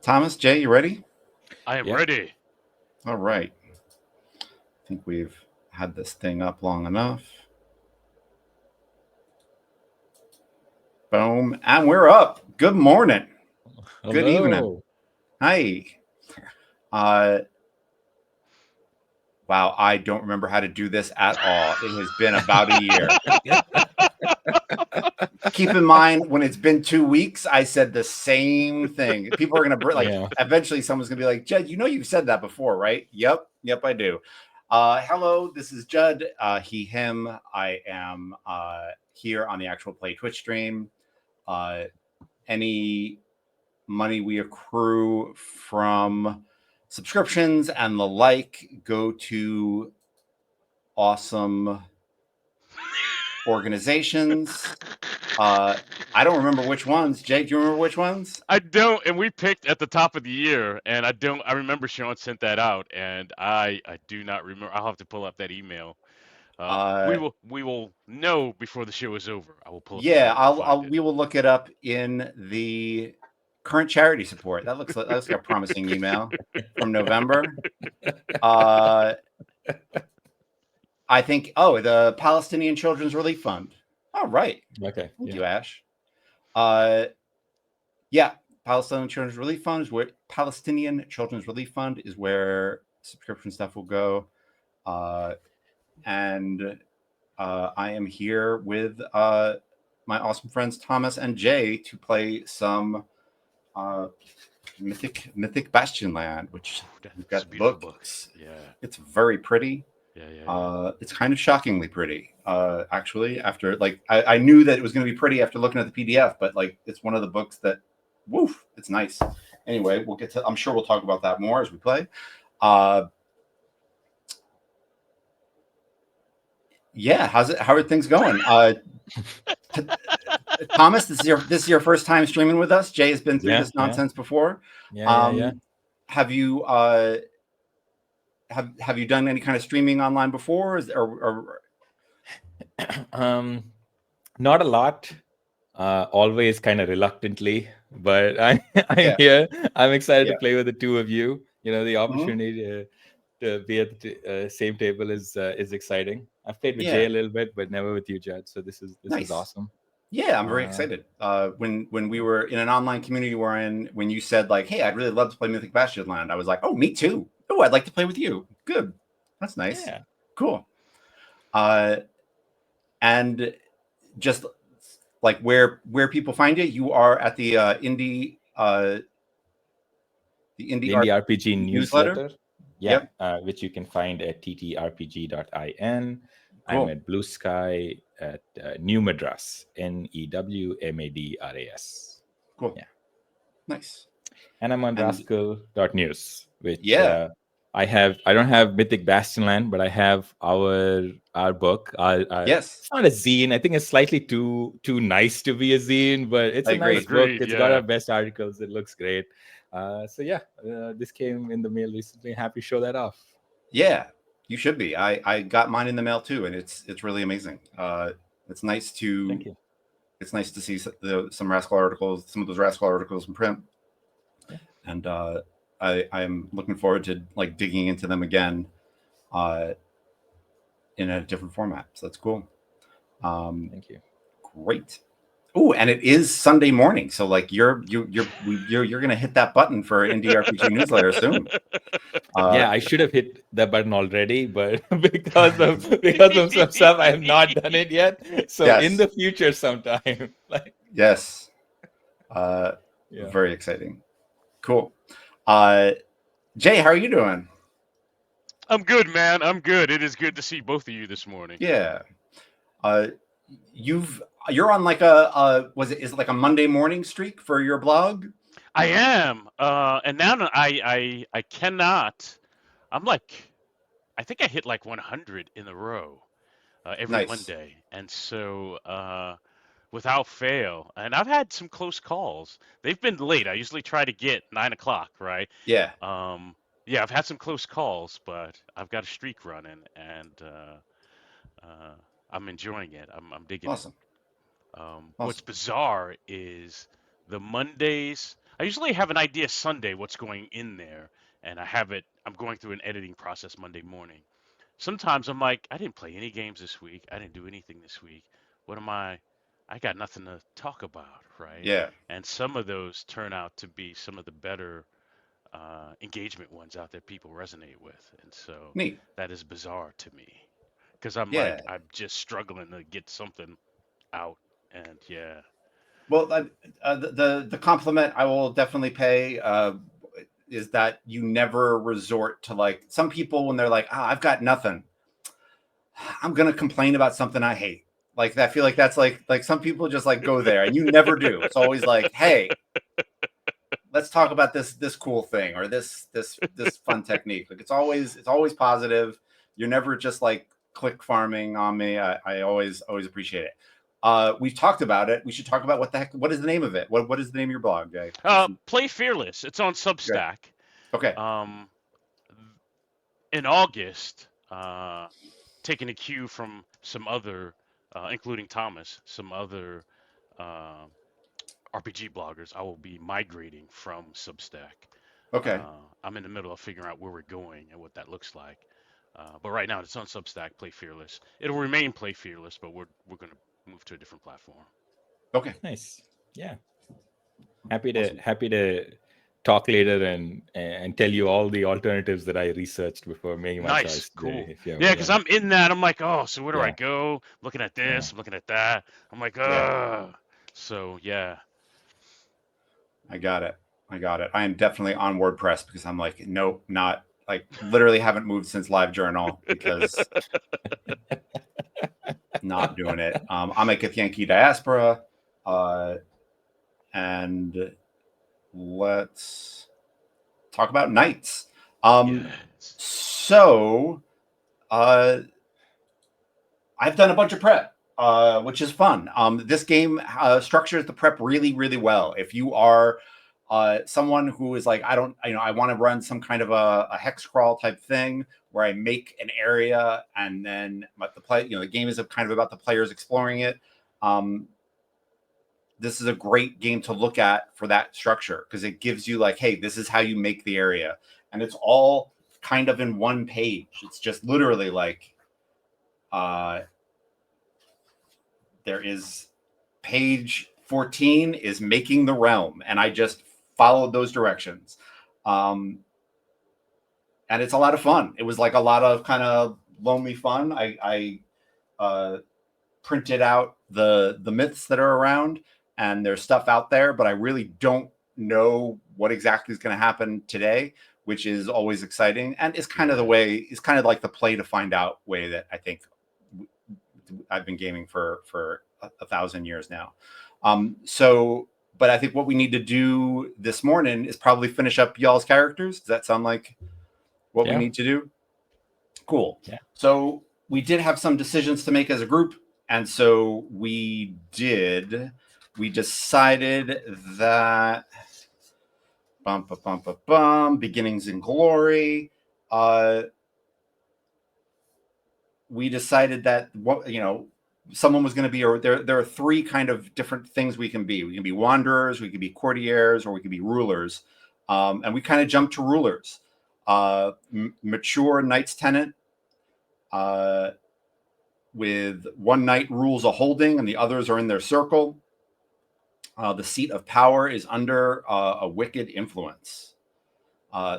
Thomas, Jay, you ready? I am Yeah. ready. All right. I think we've had this thing up long enough. Boom. And we're up. Good morning. Good evening. Hello. Hi. Uh, wow, I don't remember how to do this at all. It has been about a year. Keep in mind, when it's been 2 weeks, I said the same thing. People are going to, like, Yeah. eventually someone's going to be like, Judd, you've said that before, right? Yep, I do. Hello, this is Judd, he, him. I am here on the actual Play Twitch stream. Any money we accrue from subscriptions and the like go to awesome organizations. I don't remember which ones. Jake, do you remember which ones? I don't, and we picked at the top of the year, and I don't. I remember Sean sent that out, and I do not remember. I'll have to pull up that email. Uh, We will know before the show is over. I will pull up the yeah, email and find it. we will look it up in the current charity support. That looks like a promising email from November. I think. Oh, the Palestinian Children's Relief Fund. All right. Okay. Thank Yeah. you, Ash. Yeah, Palestinian Children's Relief Fund is where subscription stuff will go. And I am here with my awesome friends Thomas and Jay to play some Mythic Bastionland, which we've got It's a the beautiful book. book. Yeah. It's very pretty. Yeah. It's kind of shockingly pretty, actually. After, like, I knew that it was going to be pretty after looking at the PDF, but, like, it's one of the books that, woof, it's nice. Anyway, I'm sure we'll talk about that more as we play. Yeah, how are things going? Thomas, this is your first time streaming with us. Jay has been through this nonsense before. Yeah. Have you have you done any kind of streaming online before? Not a lot. Always kind of reluctantly, but I'm here. I'm excited to play with the two of you. You know, the opportunity to be at the same table is exciting. I've played with Jay a little bit, but never with you, Judd. So this is awesome. Yeah, I'm very excited. When we were in an online community we're in, when you said, like, hey, I'd really love to play Mythic Bastionland, I was like, oh, me too. Oh, I'd like to play with you. Good. That's nice. Yeah. Cool. And just like where people find it, you are at the Indie RPG newsletter. Yeah, yep. Which you can find at ttrpg.in. Cool. I'm at Blue Sky at New Madras, NEWMADRAS. Cool. Yeah. Nice. And I'm on rascal.news, which I don't have Mythic Bastionland, but I have our book. Yes. It's not a zine. I think it's slightly too nice to be a zine, but it's a nice book. It's got our best articles. It looks great. This came in the mail recently. Happy to show that off. Yeah, you should be. I got mine in the mail too, and it's really amazing. It's nice to Thank you. It's nice to see some Rascal articles, some of those Rascal articles in print, and I'm looking forward to, like, digging into them again, in a different format. So that's cool. Thank you. Great. Oh, and it is Sunday morning, so, like, you're gonna hit that button for Indie RPG newsletter soon. Yeah, I should have hit that button already, but because of some stuff, I have not done it yet. So in the future, sometime. Yes. Very exciting. Cool. Jay, how are you doing? I'm good, man. I'm good. It is good to see both of you this morning. Yeah. You're on, like, is it like a Monday morning streak for your blog? I am. And now I cannot. I'm like, I think I hit like 100 in a row every Monday, and so without fail. And I've had some close calls. They've been late. I usually try to get 9 o'clock, right? Yeah. Yeah, I've had some close calls, but I've got a streak running, and I'm enjoying it. I'm digging it. What's bizarre is the Mondays. I usually have an idea Sunday what's going in there, and I'm going through an editing process Monday morning. Sometimes I'm like, I didn't play any games this week. I didn't do anything this week. What am I got nothing to talk about, right? Yeah. And some of those turn out to be some of the better engagement ones out there people resonate with. And so Neat. that is bizarre to me because I'm Yeah. like, I'm just struggling to get something out. And yeah. Well, the compliment I will definitely pay is that you never resort to like some people when they're like, I've got nothing. I'm gonna complain about something I hate. Like I feel like that's like some people just like go there, and you never do. It's always like, hey, let's talk about this cool thing or this fun technique. Like it's always positive. You're never just like click farming on me. I always appreciate it. We've talked about it. We should talk about what is the name of it? What is the name of your blog, Jay? Play Fearless. It's on Substack. Okay. In August, taking a cue from some other, including Thomas, some other RPG bloggers, I will be migrating from Substack. Okay. I'm in the middle of figuring out where we're going and what that looks like. But right now it's on Substack, Play Fearless. It'll remain Play Fearless, but we're going to move to a different platform. Okay. Nice. Yeah. Happy to talk later and tell you all the alternatives that I researched before making my choice. Cool. Today, if you Yeah, because I'm in that. I'm like, oh, so where do I Yeah. go? Looking at this, I'm looking at that. I'm like, So yeah. I got it. I am definitely on WordPress because I'm like, nope, not like literally haven't moved since LiveJournal because not doing it. I'm at Yankee Diaspora, and let's talk about Knights. Yes. So, I've done a bunch of prep, which is fun. This game structures the prep really, really well. If you are someone who is like, I want to run some kind of a hex crawl type thing where I make an area and then the game is kind of about the players exploring it. This is a great game to look at for that structure because it gives you like, hey, this is how you make the area, and it's all kind of in one page. It's just literally like, there is page 14 is making the realm, and I just followed those directions. And it's a lot of fun. It was like a lot of kind of lonely fun. I printed out the myths that are around, and there's stuff out there, but I really don't know what exactly is going to happen today, which is always exciting. And it's kind of the way, it's kind of like the play to find out way that I think I've been gaming for 1,000 years now. But I think what we need to do this morning is probably finish up y'all's characters. Does that sound like what we need to do? Cool. Yeah. So we did have some decisions to make as a group. And so we decided that Beginnings in Glory. We decided that someone was going to be, or there are three kind of different things we can be. We can be wanderers, we can be courtiers, or we can be rulers. And we kind of jumped to rulers. Mature Knight's Tenant, with one knight rules a holding and the others are in their circle. The seat of power is under a wicked influence.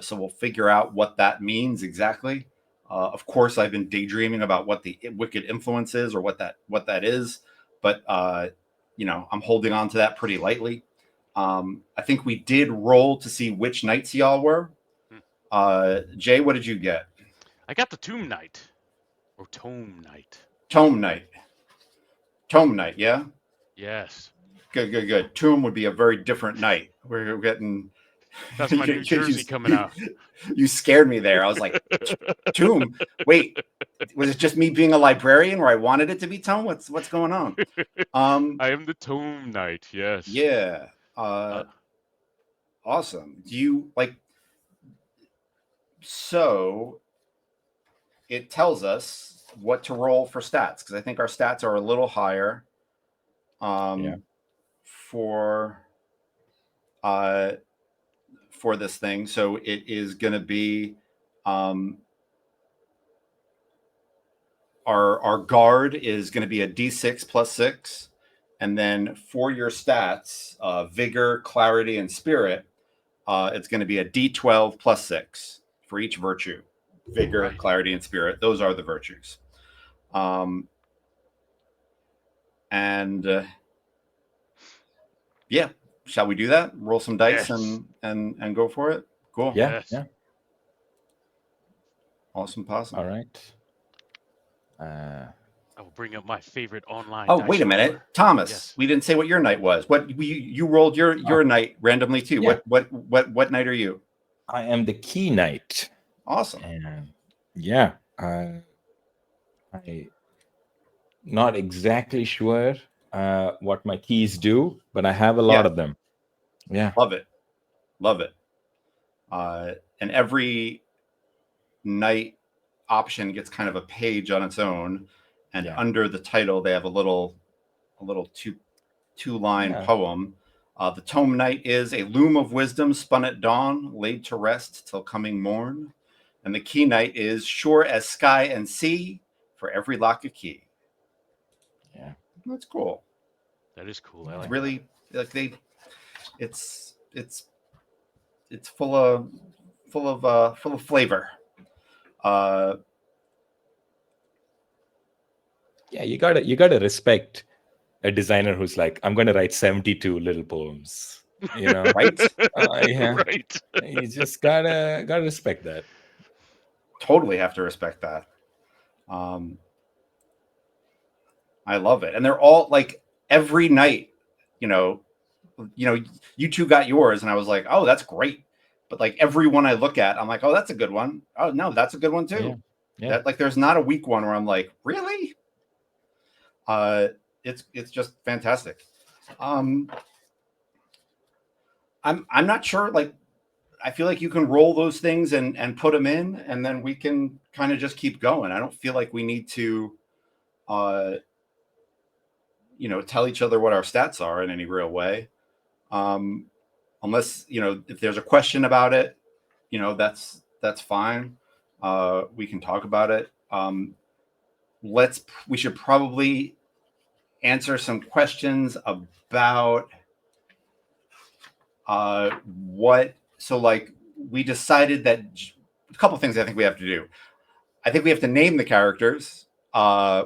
So we'll figure out what that means exactly. Of course, I've been daydreaming about what the wicked influence is or what that is, but I'm holding on to that pretty lightly. I think we did roll to see which knights y'all were. Jay, what did you get? I got the Tomb Knight or Tome Knight. Tome Knight, yeah? Yes. Good. Tomb would be a very different knight. We're getting... That's my New Jersey coming out. You scared me there. I was like, Tomb? Wait, was it just me being a librarian where I wanted it to be Tome? What's going on? I am the Tome Knight, yes. Yeah. Awesome. Do you, so it tells us what to roll for stats, because I think our stats are a little higher for for this thing. So it is going to be our guard is going to be a D6 plus 6, and then for your stats, vigor, clarity, and spirit, it's going to be a D12 plus 6 for each virtue. Vigor, clarity, and spirit. Those are the virtues. Yeah, shall we do that? Roll some dice and go for it. Cool. Yeah. Yeah. Awesome. Possum. All right. I will bring up my favorite online. Oh, wait a minute, Thomas. Yes. We didn't say what your knight was. What you rolled your knight randomly too. Yeah. What knight are you? I am the key knight. Awesome. And yeah, I not exactly sure what my keys do, but I have a lot of them. Yeah, love it. And every knight option gets kind of a page on its own, and under the title they have a little two-line poem. The tome knight is a loom of wisdom spun at dawn, laid to rest till coming morn. And the key knight is sure as sky and sea, for every lock a key. Yeah, that's cool. That is cool. I like really that. Like it's full of flavor. Yeah, you gotta respect a designer who's like, I'm going to write 72 little poems. You know, right? Yeah, right. You just gotta respect that. Totally have to respect that. I love it, and they're all like every night. You know, you two got yours, and I was like, oh, that's great. But like every one I look at, I'm like, oh, that's a good one. Oh no, that's a good one too. Yeah. That, like, there's not a weak one where I'm like, really? It's just fantastic. I'm not sure. Like, I feel like you can roll those things and put them in, and then we can kind of just keep going. I don't feel like we need to, tell each other what our stats are in any real way. Unless, if there's a question about it, that's fine. We can talk about it. We should probably answer some questions about we decided that a couple of things I think we have to do. I think we have to name the characters,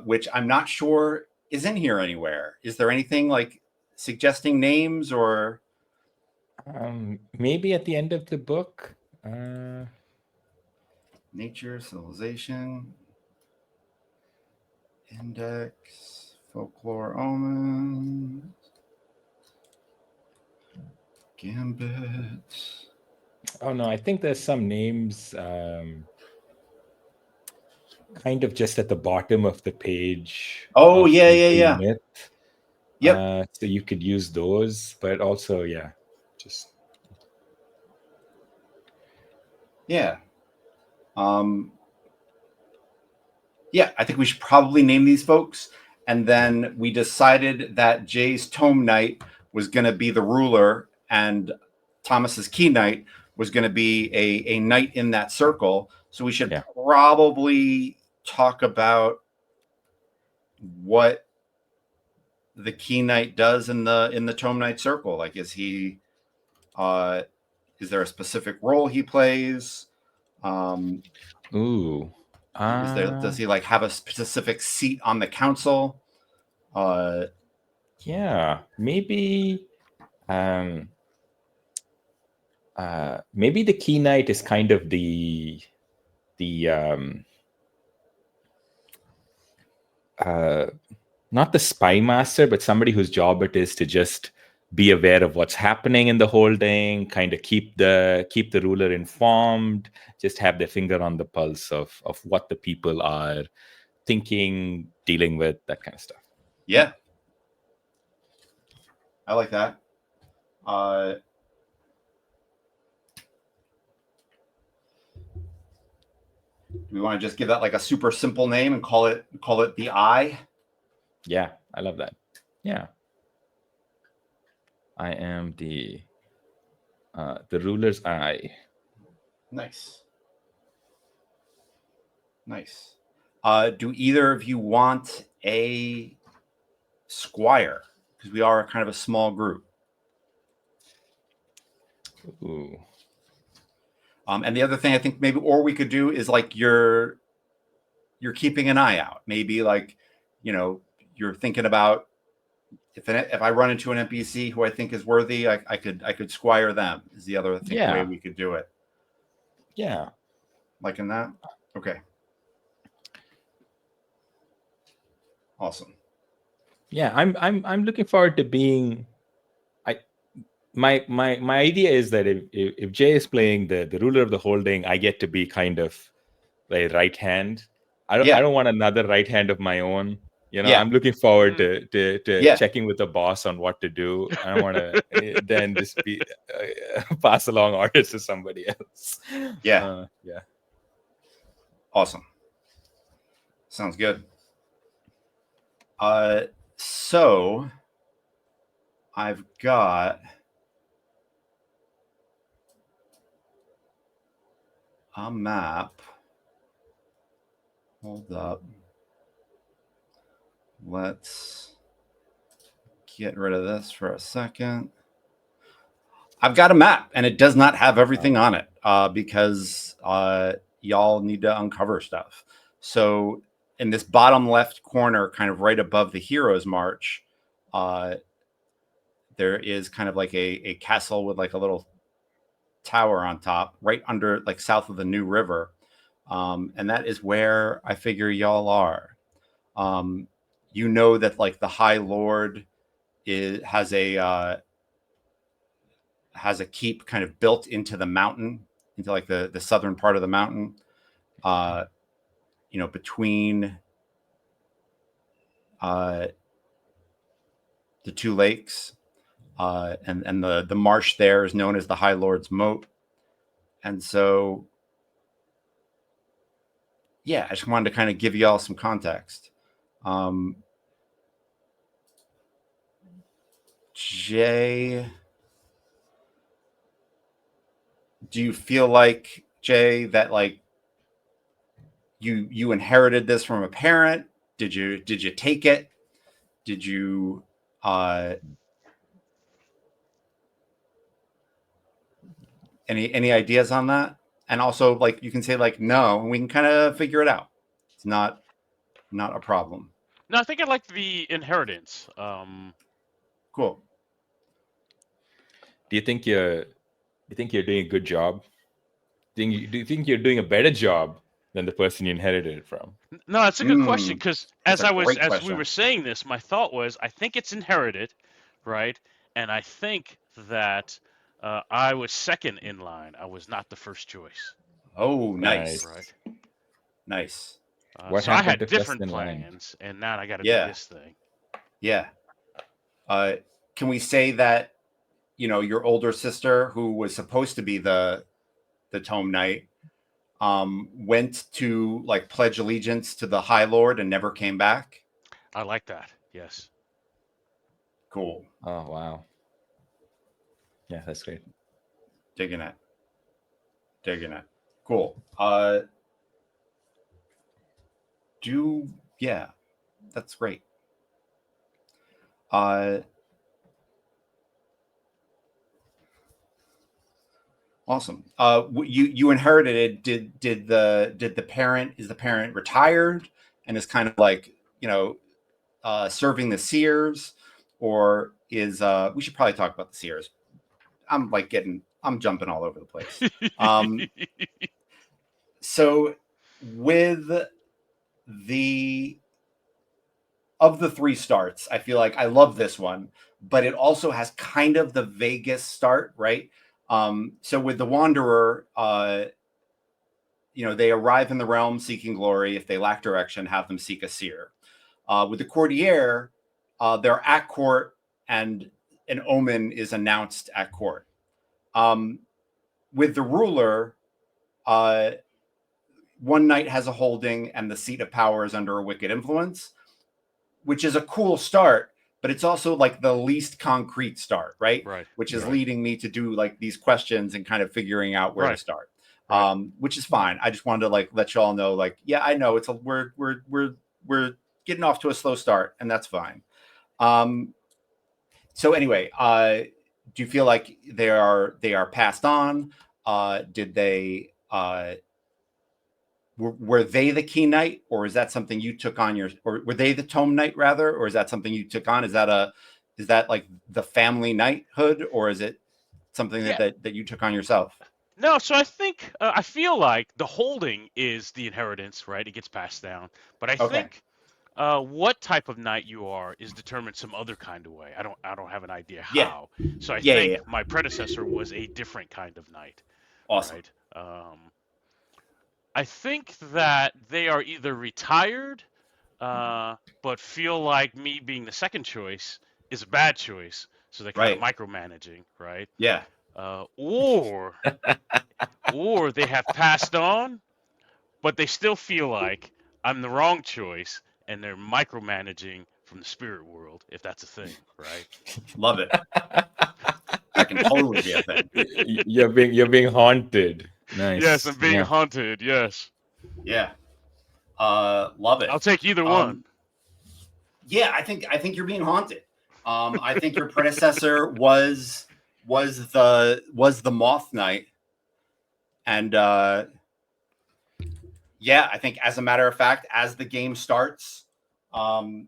which I'm not sure is in here anywhere. Is there anything like suggesting names or? Maybe at the end of the book. Nature, civilization, index, folklore, omens, gambit. Oh no, I think there's some names kind of just at the bottom of the page. Oh, yeah. Myth. Yep. So you could use those, but also, just. Yeah. I think we should probably name these folks. And then we decided that Jay's Tome Knight was going to be the ruler, and Thomas's Key Knight was going to be a knight in that circle. So we should probably talk about what the Key Knight does in the Tome Knight circle. Like, is there a specific role he plays? Does he like have a specific seat on the council? Maybe maybe the Key Knight is kind of the not the spy master, but somebody whose job it is to just be aware of what's happening in the holding, kind of keep the ruler informed, just have their finger on the pulse of what the people are thinking, dealing with, that kind of stuff. Yeah. I like that. Do we want to just give that like a super simple name and call it the Eye? Yeah, I love that. Yeah. I am the The Ruler's Eye. Nice. Nice. Do either of you want a squire? Because we are kind of a small group. Ooh. And the other thing I think maybe, or we could do is like you're keeping an eye out. Maybe like, you're thinking about if I run into an NPC who I think is worthy, I could squire them. Is the other way we could do it. Yeah. Like in that? Okay. Awesome. Yeah, I'm looking forward to being. My idea is that if Jay is playing the ruler of the holding, I get to be kind of like right hand. I don't want another right hand of my own. I'm looking forward to checking with the boss on what to do. I don't want to then just be pass along orders to somebody else. Yeah. Awesome. Sounds good. So I've got a map. Hold up. Let's get rid of this for a second. I've got a map, and it does not have everything on it because y'all need to uncover stuff. So in this bottom left corner, kind of right above the Heroes March, there is kind of like a castle with like a little tower on top, right under, like south of the New River. And that is where I figure y'all are. That like the High Lord has a keep kind of built into the mountain, into like the southern part of the mountain, between the two lakes, and the marsh there is known as the High Lord's Moat. And so, I just wanted to kind of give you all some context. Jay, do you feel like, Jay, that like you inherited this from a parent? Did you take it? Did you any ideas on that? And also, like, you can say like no, and we can kind of figure it out. It's not a problem. No, I think I like the inheritance. Cool. Do you think you're doing a good job? Do you think you're doing a better job than the person you inherited it from? No, that's a good question, because as we were saying this, my thought was, I think it's inherited, right? And I think that I was second in line. I was not the first choice. Oh, nice. Right. Nice. What so I had different plans, and now I got to do this thing. Yeah. Can we say that, your older sister, who was supposed to be the Tome Knight, went to like pledge allegiance to the High Lord and never came back? I like that. Yes. Cool. Oh, wow. Yeah, that's great. Digging it. Cool. That's great. Awesome. You inherited it. Is the parent retired and is kind of like, serving the seers, or is we should probably talk about the seers. I'm jumping all over the place. So with of the three starts, I feel like I love this one, but it also has kind of the vaguest start, right? So with the Wanderer, they arrive in the realm seeking glory. If they lack direction, have them seek a seer. With the Courtier, they're at court, and an omen is announced at court. With the Ruler, one knight has a holding, and the seat of power is under a wicked influence, which is a cool start. but it's also like the least concrete start, right? Right. Which is Right. leading me to do like these questions and kind of figuring out where to start. Right. Which is fine. I just wanted to like let y'all know, like, yeah, I know it's a we're getting off to a slow start, and that's fine. So anyway, do you feel like they are passed on? Did they were they the key knight, or is that something you took on or were they the tome knight rather, or is that something you took on? Is that like the family knighthood, or is it something that you took on yourself? No, so I think I feel like the holding is the inheritance, right? It gets passed down, but I think what type of knight you are is determined some other kind of way. I don't have an idea how. So I think my predecessor was a different kind of knight. Awesome. Right? I think that they are either retired, but feel like me being the second choice is a bad choice, so they're kind of micromanaging, right? Yeah. Or they have passed on, but they still feel like I'm the wrong choice, and they're micromanaging from the spirit world, if that's a thing, right? Love it. That can totally be a thing. You're being haunted. Nice. Yes, I'm being haunted. Yes. Yeah. Love it. I'll take either one. Yeah, I think you're being haunted. I think your predecessor was the Moth Knight, and yeah, I think as a matter of fact, as the game starts, I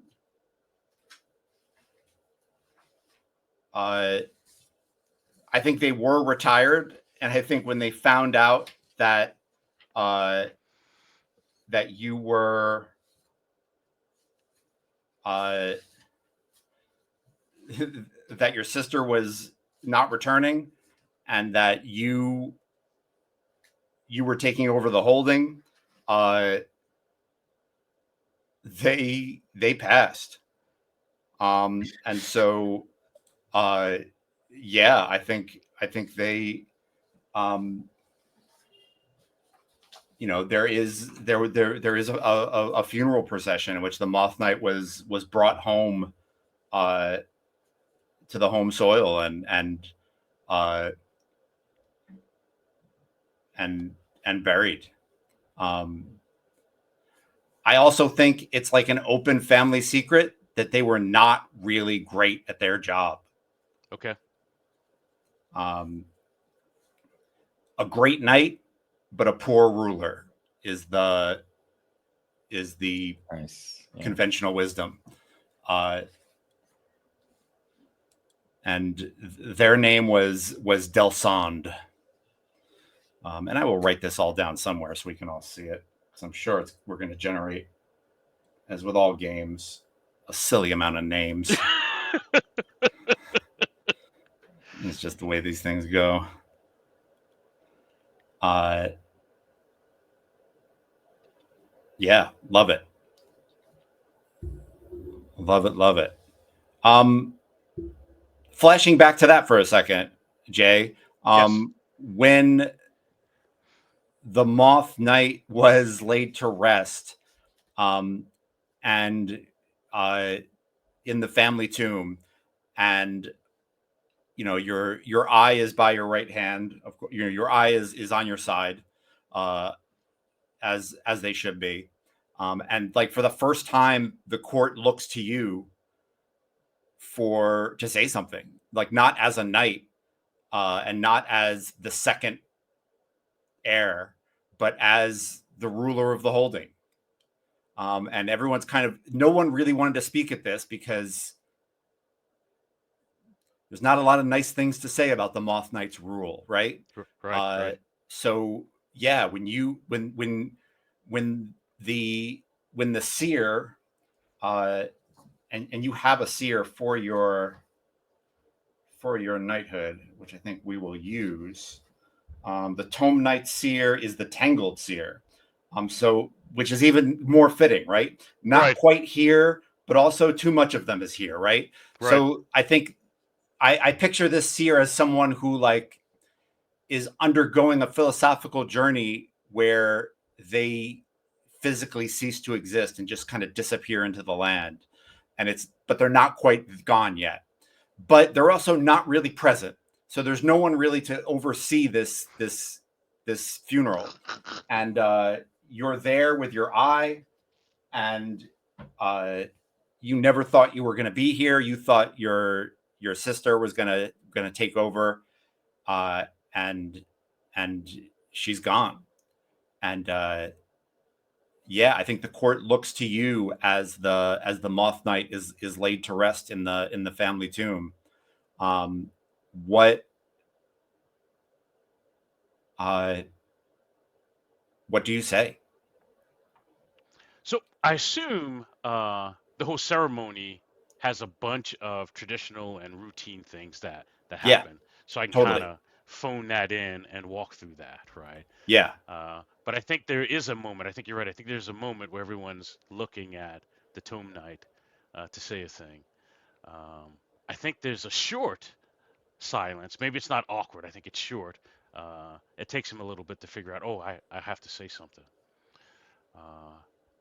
think they were retired, and I think when they found out that that you were that your sister was not returning, and that you were taking over the holding, they passed, and so yeah, I think they you know, there is a funeral procession in which the Moth Knight was brought home to the home soil and buried. I also think it's like an open family secret that they were not really great at their job. Okay. A great knight, but a poor ruler is the conventional wisdom. And their name was Delsond. And I will write this all down somewhere so we can all see it, because I'm sure we're going to generate, as with all games, a silly amount of names. It's just the way these things go. Yeah, love it. Love it. Flashing back to that for a second, Jay. When the Moth Knight was laid to rest, and in the family tomb, and you know your eye is by your right hand. Of course, your eye is on your side, as they should be. And like for the first time, the court looks to you to say something, like not as a knight, and not as the second heir, but as the ruler of the holding. And everyone's no one really wanted to speak at this because there's not a lot of nice things to say about the Moth Knight's rule, right? Right. So yeah, when the seer, and you have a seer for your knighthood, which I think we will use. The Tome Knight seer is the Tangled seer, so which is even more fitting, right? Not quite here, but also too much of them is here, right? So I think I picture this seer as someone who like is undergoing a philosophical journey where they physically cease to exist and just kind of disappear into the land. And it's but they're not quite gone yet. But they're also not really present. So there's no one really to oversee this funeral. And you're there with your eye, and you never thought you were going to be here. You thought your sister was going to take over, and she's gone. And yeah, I think the court looks to you as the Moth Knight is laid to rest in the family tomb. What do you say? So I assume the whole ceremony has a bunch of traditional and routine things that Yeah, happen. So I can totally. kind of phone that in and walk through that, right? Yeah. But I think there is a moment. I think you're right. I think there's a moment where everyone's looking at the Tomb Knight to say a thing. I think there's a short silence. Maybe it's not awkward. I think it's short. It takes him a little bit to figure out, oh, I have to say something.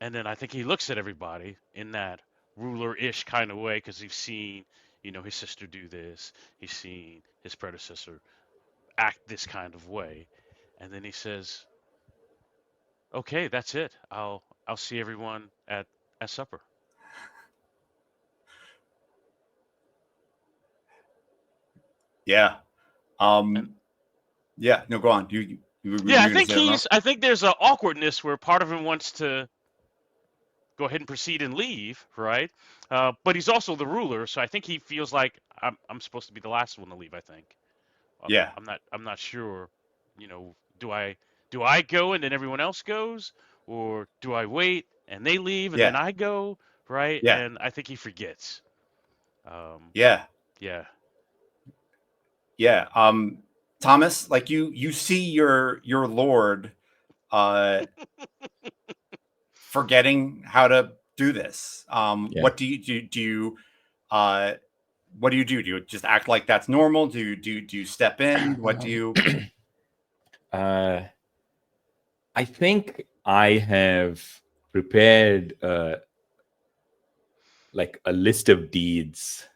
And then I think he looks at everybody in that ruler-ish kind of way because he's seen, his sister do this. He's seen his predecessor act this kind of way. And then he says, okay, that's it. I'll see everyone at supper. Yeah. Yeah. No, go on. You I think there's an awkwardness where part of him wants to go ahead and proceed and leave, right? But he's also the ruler, so I think he feels like I'm supposed to be the last one to leave. I think. Yeah. I'm not sure. Do I go and then everyone else goes, or do I wait and they leave and then I go, right? Yeah. And I think he forgets. Yeah. Yeah. Yeah. Thomas, like you see your lord forgetting how to do this. What do you what do you do? Do you just act like that's normal? Do you step in? What do you I think I have prepared like a list of deeds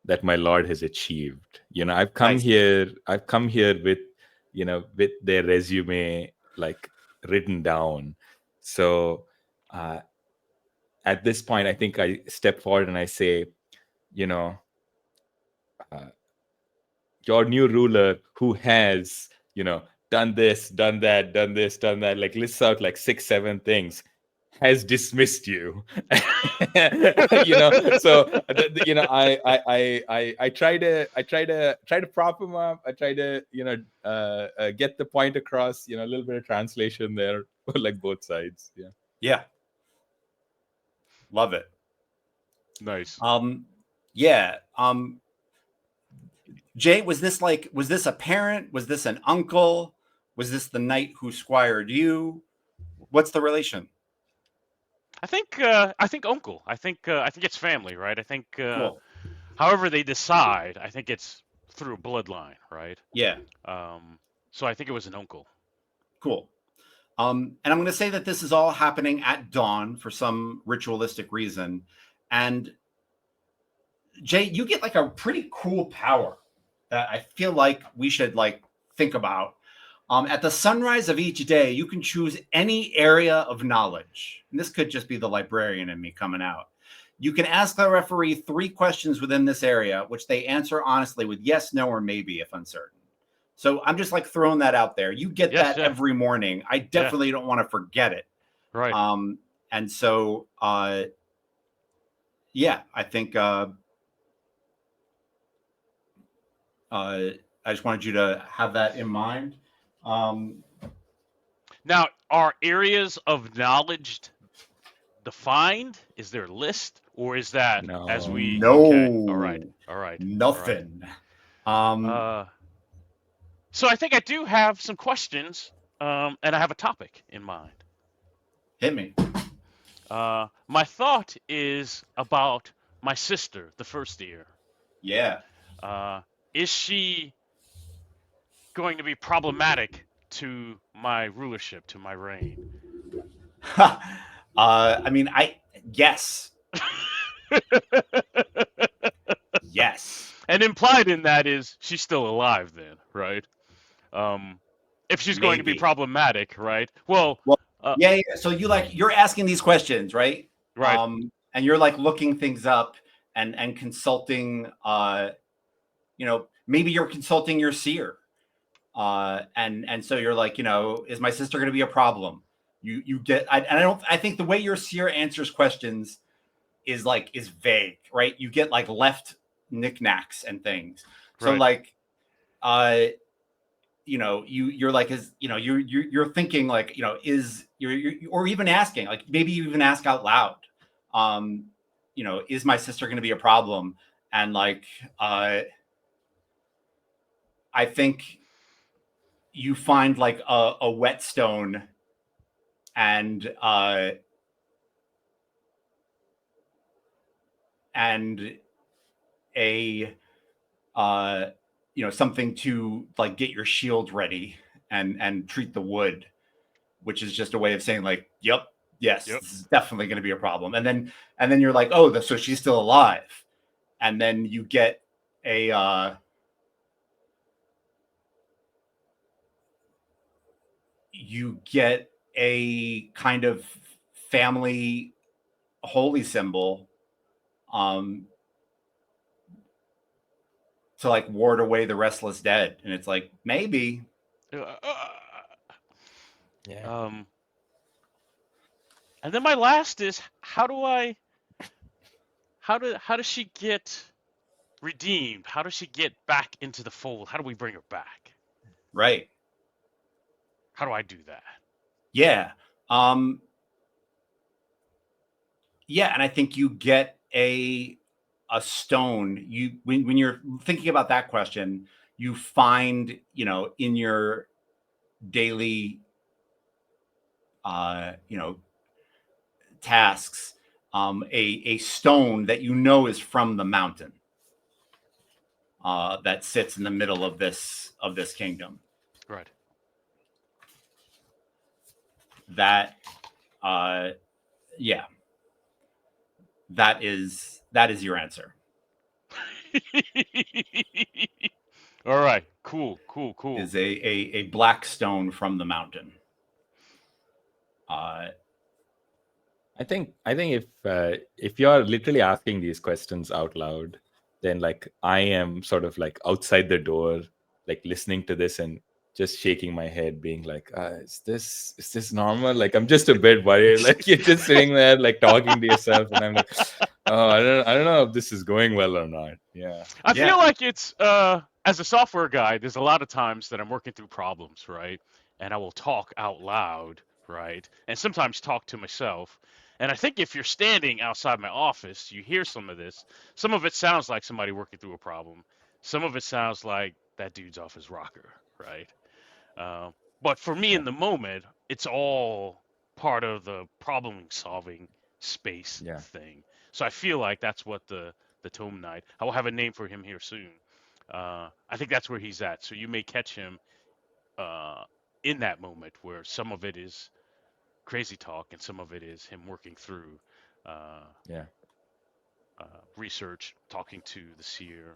that my lord has achieved. I've come here with with their resume like written down. So at this point I think I step forward and I say, your new ruler who has done this, done that, done this, done that, like lists out like 6-7 things, has dismissed you. So I try to prop him up. I try to get the point across. A little bit of translation there, like both sides. Yeah. Love it. Nice. Yeah. Jay, was this a parent? Was this an uncle? Was this the knight who squired you? What's the relation? I think uncle. I think it's family, right? I think cool. However they decide, I think it's through a bloodline, right? Yeah. So I think it was an uncle. Cool. And I'm going to say that this is all happening at dawn for some ritualistic reason. And Jay, you get like a pretty cool power that I feel like we should like think about. At the sunrise of each day, you can choose any area of knowledge. And this could just be the librarian in me coming out. You can ask the referee 3 questions within this area, which they answer honestly with yes, no, or maybe if uncertain. So I'm just like throwing that out there. You get that every morning. I definitely don't want to forget it. Right. And so, yeah, I think I just wanted you to have that in mind. Now, are areas of knowledge defined? Is there a list, or is that as we? No. Okay. All right. Nothing. All right. So I think I do have some questions, and I have a topic in mind. Hit me. My thought is about my sister, the first year. Yeah. Is she going to be problematic to my rulership, to my reign? I mean, yes. Yes. And implied in that is she's still alive then, right? If she's going to be Maybe. problematic, right? Well, yeah. So you're asking these questions, right? right. And you're like looking things up and consulting. Maybe you're consulting your seer, and so you're like, is my sister going to be a problem? You get. I think the way your seer answers questions is vague, right? You get like left knickknacks and things. So Right. like, you're like, you're thinking like, you're or even asking, like maybe you even ask out loud, is my sister going to be a problem? And like, I think you find like a whetstone and a something to like get your shield ready and treat the wood, which is just a way of saying like, yep, yes, Yep. this is definitely going to be a problem. And then you're like, oh, so she's still alive. And then you get a kind of family holy symbol to like ward away the restless dead. And it's like, maybe. Yeah. And then my last is, how does she get redeemed? How does she get back into the fold? How do we bring her back? Right. How do I do that? Yeah. Yeah, and I think you get a stone. When you're thinking about that question, you find, in your daily tasks, a stone that is from the mountain that sits in the middle of this kingdom. Right. That yeah. That is your answer. All right. Cool. Is a black stone from the mountain. I think if you're literally asking these questions out loud, then like I am sort of like outside the door, like listening to this and just shaking my head, being like, is this normal? Like I'm just a bit worried. Like you're just sitting there like talking to yourself, and I'm like, oh, I don't know if this is going well or not. Yeah. I feel like it's as a software guy, there's a lot of times that I'm working through problems, right? And I will talk out loud, right? And sometimes talk to myself. And I think if you're standing outside my office, you hear some of this. Some of it sounds like somebody working through a problem. Some of it sounds like that dude's off his rocker, right? But for me in the moment, it's all part of the problem solving space thing. So I feel like that's what the Tome Knight. I will have a name for him here soon. I think that's where he's at. So you may catch him in that moment where some of it is crazy talk and some of it is him working through research, talking to the seer,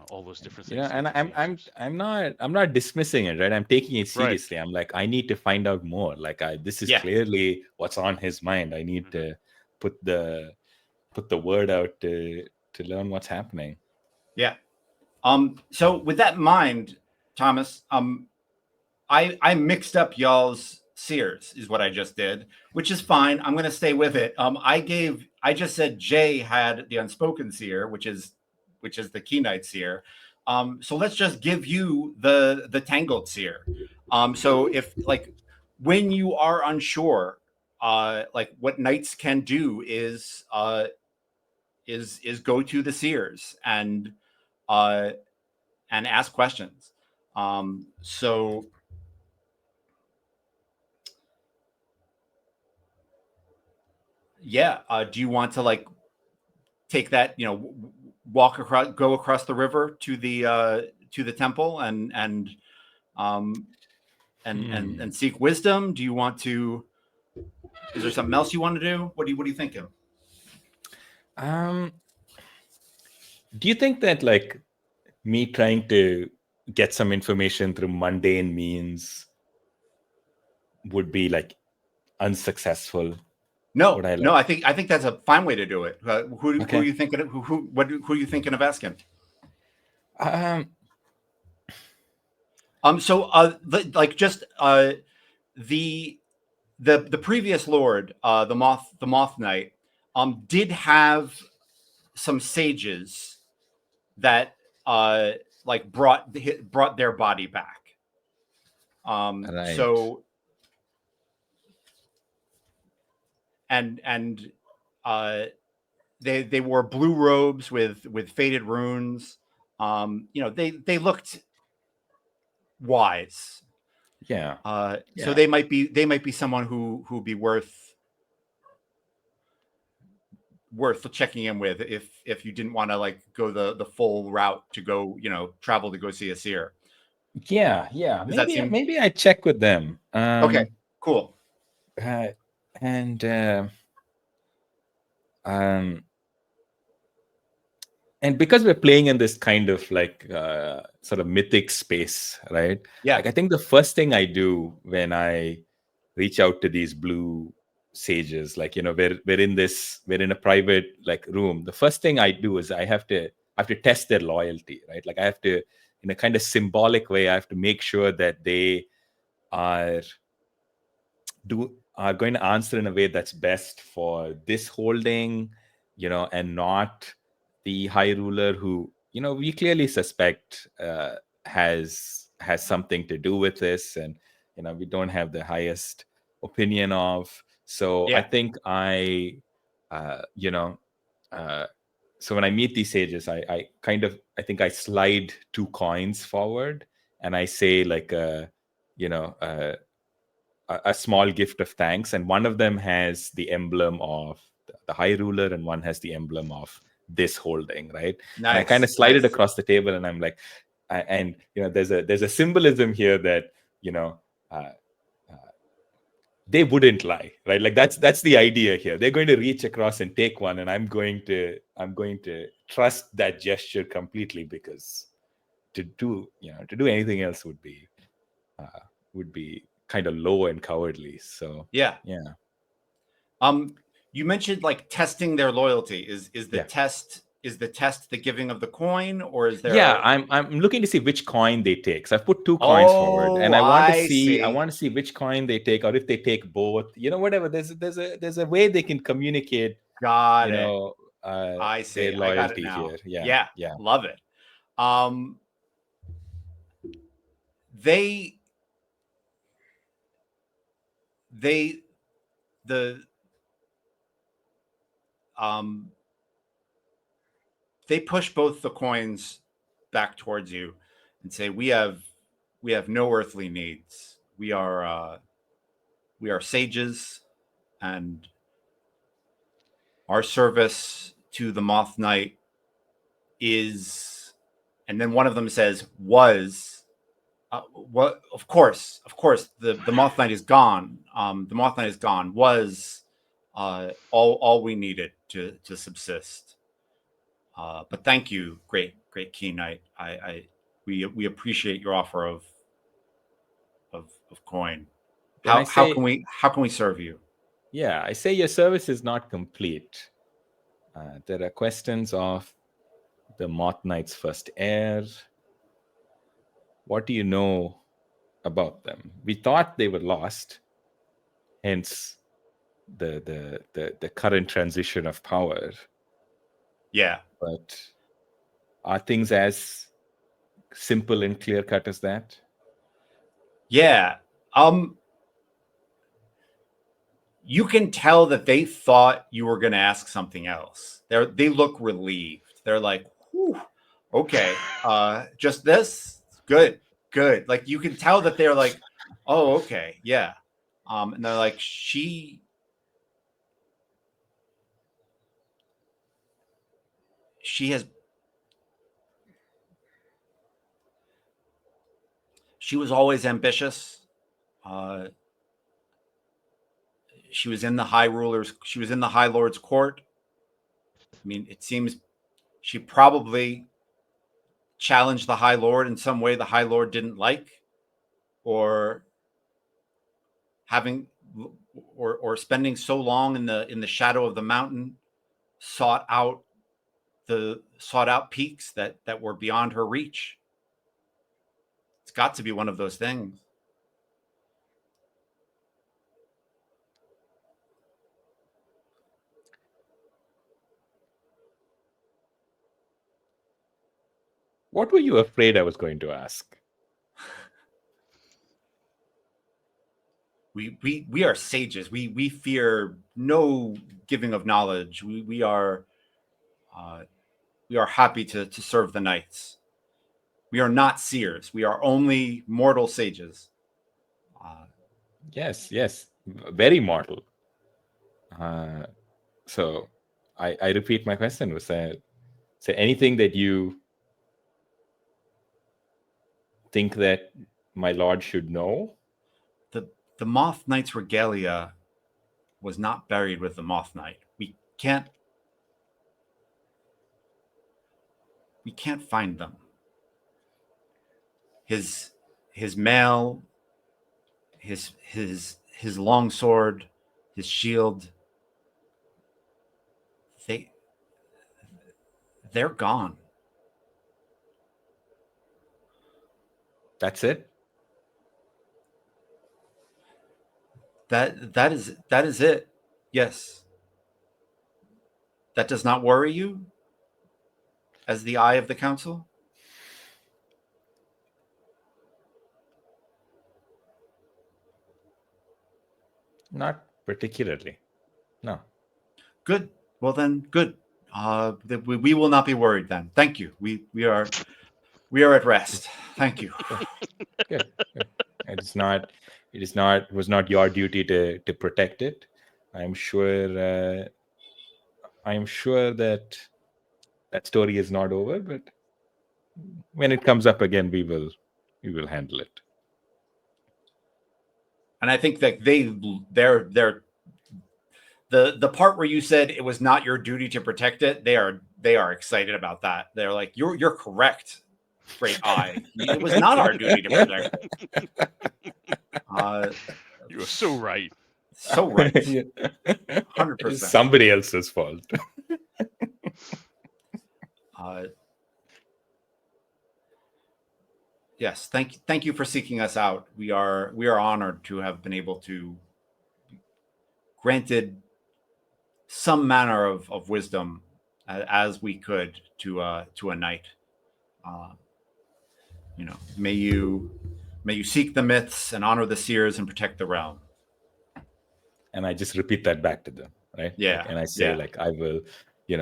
all those different things. And I'm not dismissing it, right? I'm taking it seriously. Right. I'm like, I need to find out more. Like this is clearly what's on his mind. I need to put the word out to learn what's happening. Yeah. So with that in mind, Thomas, I mixed up y'all's seers is what I just did, which is fine. I'm going to stay with it. I just said Jay had the unspoken seer, which is the Key Knight seer. So let's just give you the tangled seer. So if like when you are unsure, like what knights can do is go to the seers and ask questions. So yeah, do you want to like take that, go across the river to the temple and seek wisdom? Do you want to? Is there something else you want to do? What are you thinking? Do you think that like me trying to get some information through mundane means would be like unsuccessful? No, no, I think that's a fine way to do it. Who are you thinking of? Who are you thinking of asking? Like just the previous Lord, the Moth Knight, did have some sages that like brought their body back. Right. So they wore blue robes with faded runes. They looked wise. Yeah. So they might be someone who'd be worth checking in with if you didn't want to like go the full route to go, travel to go see a seer. Yeah. Maybe I check with them. Okay, cool. And because we're playing in this kind of like sort of mythic space, right? Yeah. Like I think the first thing I do when I reach out to these blue sages, like we're in a private like room. The first thing I do is I have to test their loyalty, right? Like I have to, in a kind of symbolic way, I have to make sure that they are going to answer in a way that's best for this holding, and not the high ruler who, we clearly suspect has something to do with this, and we don't have the highest opinion of. So I think so when I meet these sages, I think I slide 2 coins forward and I say like a small gift of thanks, and one of them has the emblem of the high ruler and one has the emblem of this holding, right? Nice. And I kind of slide it across the table, and I'm like, and there's a symbolism here that they wouldn't lie, right? Like that's the idea here. They're going to reach across and take one, and I'm going to trust that gesture completely, because to do anything else would be kind of low and cowardly. So yeah. You mentioned like testing their loyalty. Is the test the giving of the coin, or is there? Yeah, I'm looking to see which coin they take. So I've put 2 coins forward, and I want to see which coin they take, or if they take both. Whatever. There's a way they can communicate. Got it. I see. Their loyalty I got it now. here. Yeah. Love it. They push both the coins back towards you and say, we have no earthly needs. We are sages, and our service to the Moth Knight is, and then one of them says, was, what? Of course, the Moth Knight is gone. The Moth Knight is gone. Was all we needed to subsist. But thank you, great Key Knight. We appreciate your offer of coin. How can we serve you? Yeah, I say your service is not complete. There are questions of the Moth Knight's first heir. What do you know about them? We thought they were lost, hence the current transition of power. Yeah. But are things as simple and clear cut as that? Yeah. You can tell that they thought you were going to ask something else. They look relieved. They're like, whew, okay, just this? Good. Like you can tell that they're like, oh, okay, yeah. And they're like, she was always ambitious. She was in the High Lord's court. I mean, it seems she probably challenged the High Lord in some way the High Lord didn't like, or spending so long in the shadow of the mountain, sought out peaks that were beyond her reach. It's got to be one of those things. What were you afraid I was going to ask? We are sages. We fear no giving of knowledge. We are happy to serve the knights. We are not seers. We are only mortal sages. Yes, very mortal. So I repeat my question. Was there anything that you think that my lord should know? The Moth Knight's regalia was not buried with the Moth Knight. We can't find them. His mail, his long sword, his shield, they're gone. That's it? That is it. Yes. That does not worry you as the eye of the council? Not particularly. No. Good. Well then, good. We will not be worried then. Thank you. We are at rest. Thank you. Good. It was not your duty to protect it. I'm sure that story is not over, but when it comes up again, we will handle it. And I think that they're the part where you said it was not your duty to protect it, they are excited about that. They're like, you're correct, Great Eye. It was not our duty to protect it. You are so right. So right. 100%. It's somebody else's fault. Yes, thank you for seeking us out. We are honored to have been able to granted some manner of wisdom as we could to a knight. May you seek the myths and honor the seers and protect the realm. And I just repeat that back to them, right? Yeah. And I say, I will,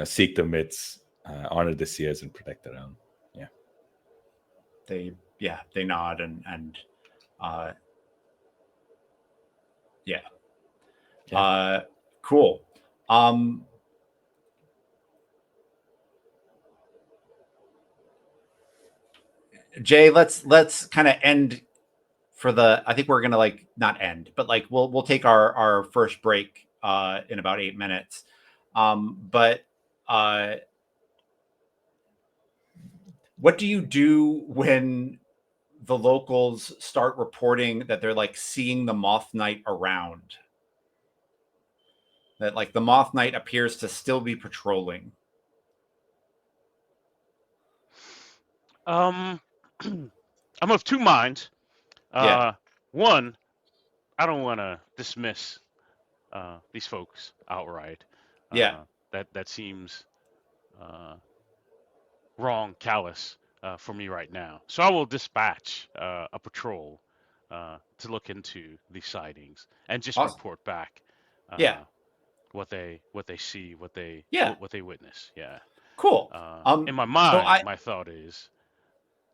seek the myths, honor the seers, and protect the realm. Yeah. They nod and yeah. Cool. Jay, let's kind of end for I think we're gonna not end, but we'll take our first break in about 8 minutes. But what do you do when the locals start reporting that they're seeing the Moth Knight around? That the Moth Knight appears to still be patrolling. I'm of two minds. One, I don't want to dismiss these folks outright. That seems wrong, callous for me right now. So I will dispatch a patrol to look into these sightings and just report back. What they see, what they witness. Yeah. Cool. In my mind, my thought is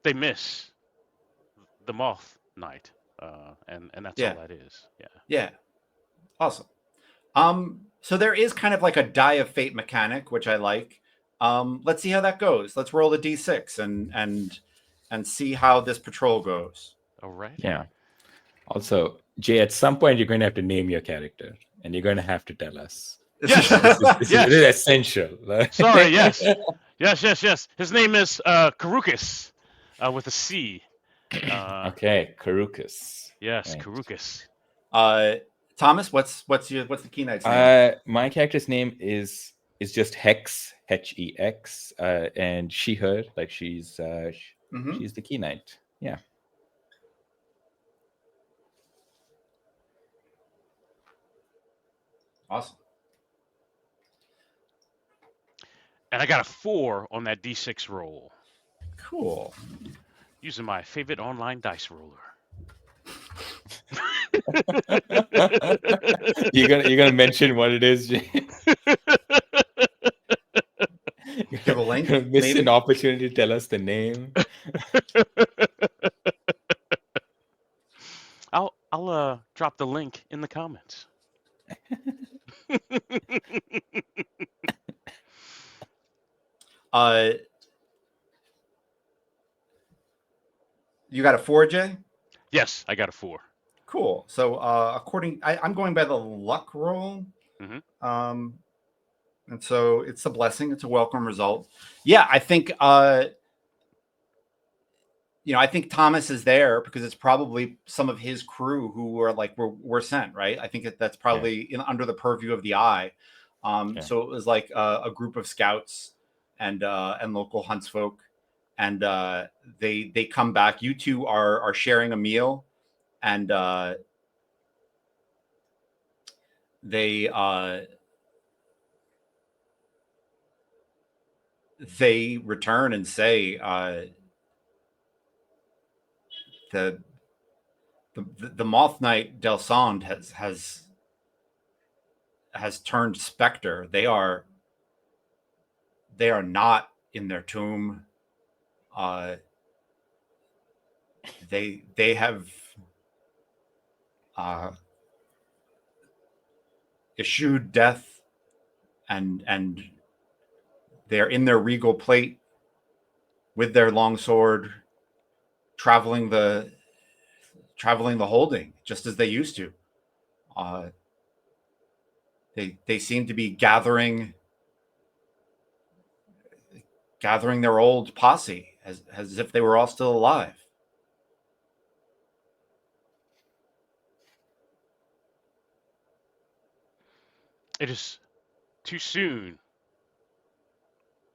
they miss the Moth Knight, and that's all that is. Yeah. Yeah. Awesome. So there is kind of a die of fate mechanic, which I like. Let's see how that goes. Let's roll the d6 and see how this patrol goes. All right. Yeah. Also, Jay, at some point you're going to have to name your character, and you're going to have to tell us Yes. This Yes. is essential. Sorry. Yes. Yes. His name is Karukas, with a C. Okay, Karukas. Yes, Right. Karukas. Thomas, what's the Key Knight's name? My character's name is just Hex, Hex, and she, her, like she's she's the Key Knight. Yeah. Awesome. And I got a 4 on that D6 roll. Cool. Using my favorite online dice roller. You're gonna mention what it is, Jay? Give a link. You're gonna miss maybe? an opportunity to tell us the name. I'll drop the link in the comments. You got a 4, Jay? Yes, I got a 4. Cool. So I'm going by the luck roll. Mm-hmm. And so it's a blessing. It's a welcome result. Yeah, I think I think Thomas is there because it's probably some of his crew who were sent, right? I think that's probably under the purview of the eye. So it was like a group of scouts and local huntsfolk, and they come back. You two are sharing a meal, and they return and say the Moth Knight Del Sand has turned specter. They are not in their tomb. They have eschewed death, and they're in their regal plate with their longsword, traveling the holding just as they used to. They seem to be gathering their old posse as if they were all still alive. It is too soon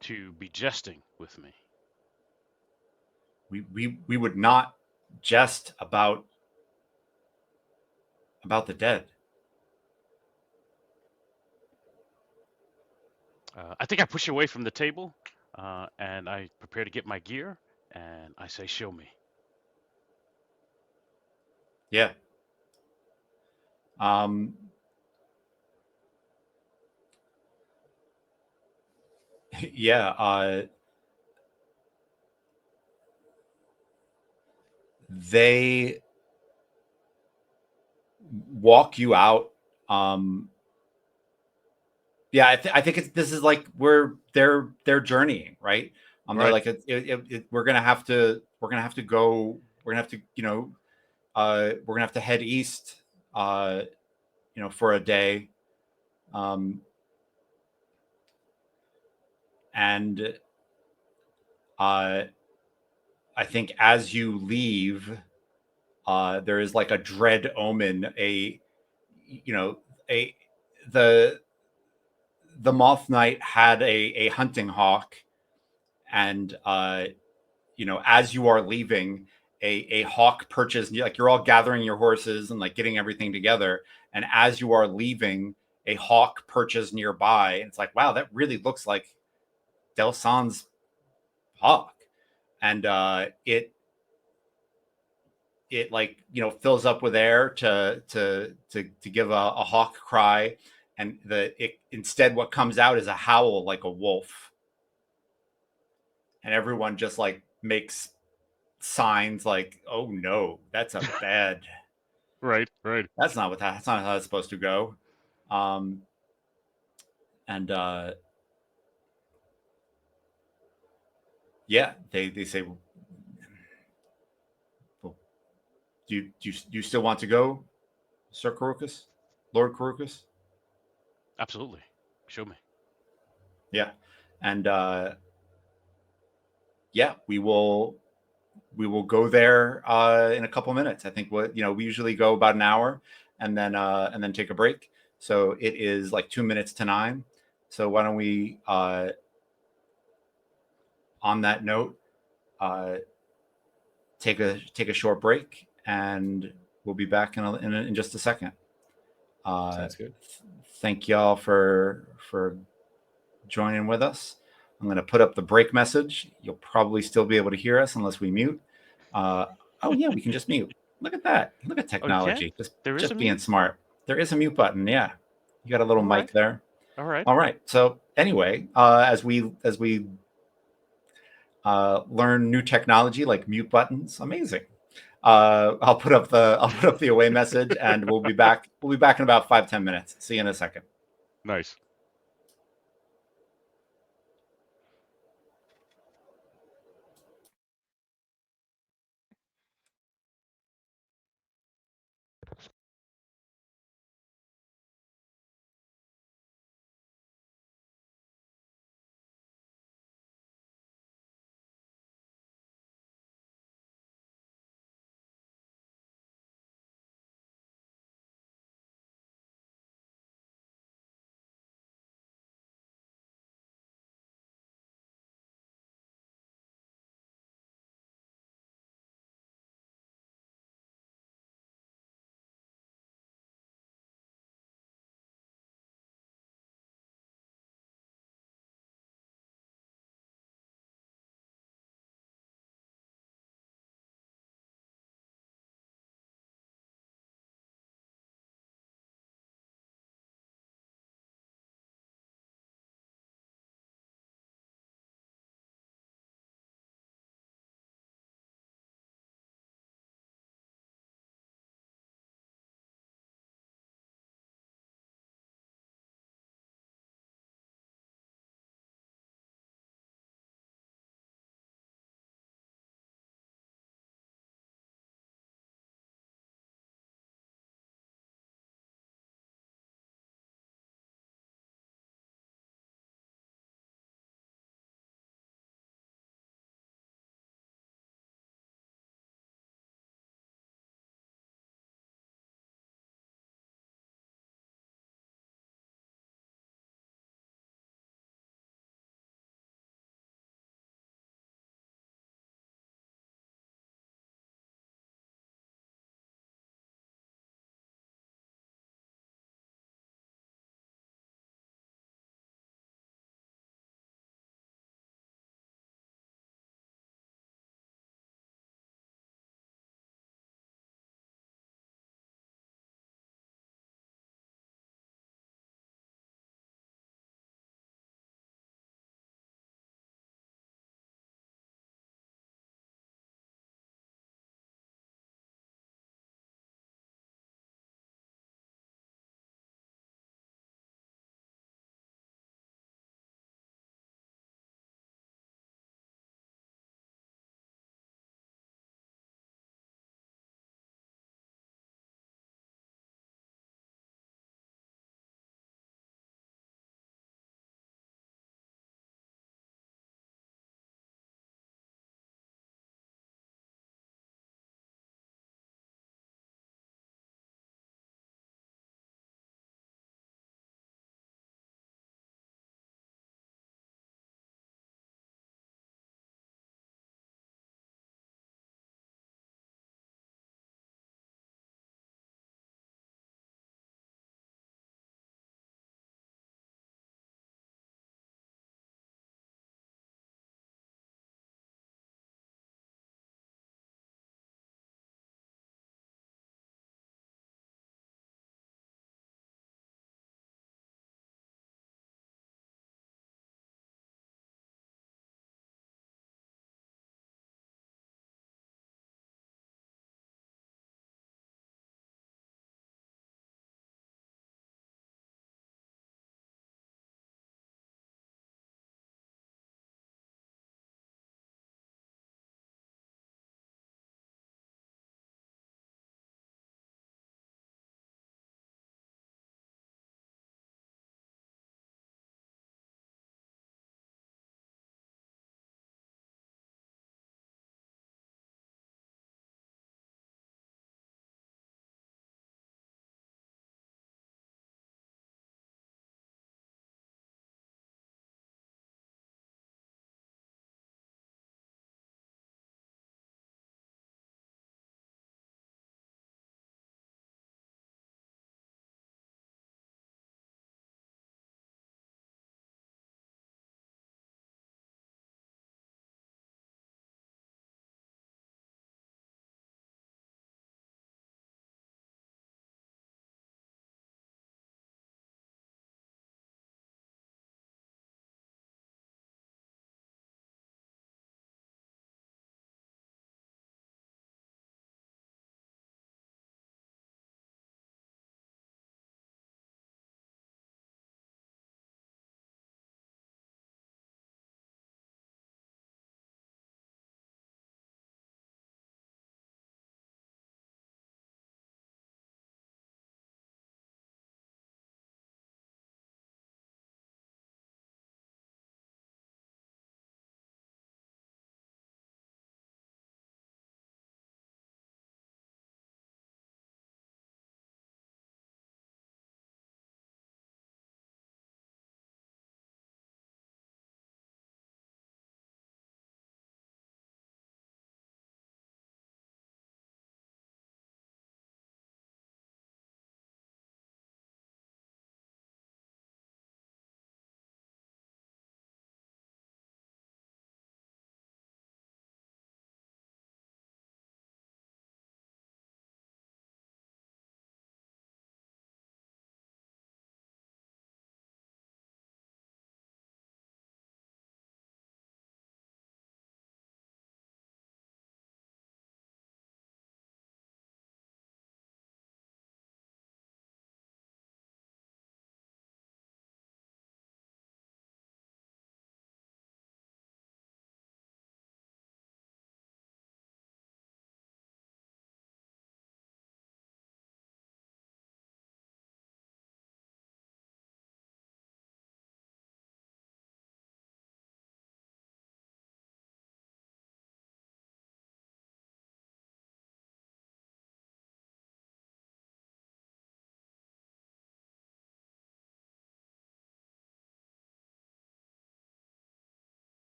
to be jesting with me. We would not jest about the dead. I think I push away from the table, and I prepare to get my gear, and I say, "Show me." Yeah. Yeah. They walk you out. Yeah, I think this is like where they're journeying, right? Right. They're like we're gonna have to go. We're gonna have to we're gonna have to head east, for a day, and I think as you leave, there is like a dread omen. The Moth Knight had a hunting hawk, and as you are leaving, a hawk perches, like you're all gathering your horses and like getting everything together, and as you are leaving, a hawk perches nearby, and it's like, wow, that really looks like Del San's hawk, and it like fills up with air to give a hawk cry, and instead what comes out is a howl like a wolf, and everyone just like makes signs like, oh no, that's a bad Right. that's not how it's supposed to go. And yeah, they say, well, do you still want to go, Sir Karukas, Lord Karukas? Absolutely. Show me. Yeah. And yeah, we will go there in a couple minutes. I think we usually go about an hour and then take a break. So it is like 2 minutes to 9. So why don't we on that note take a short break, and we'll be back in just a second. Sounds good. Thank y'all for joining with us. I'm going to put up the break message. You'll probably still be able to hear us unless we mute. Oh yeah, we can just mute. Look at that. Look at technology. There is just a being mute? smart. There is a mute button. Yeah, you got a little mic there. All right. All right. So anyway, as we learn new technology like mute buttons, amazing. I'll put up the away message, and we'll be back. We'll be back in about 5-10 minutes. See you in a second. Nice.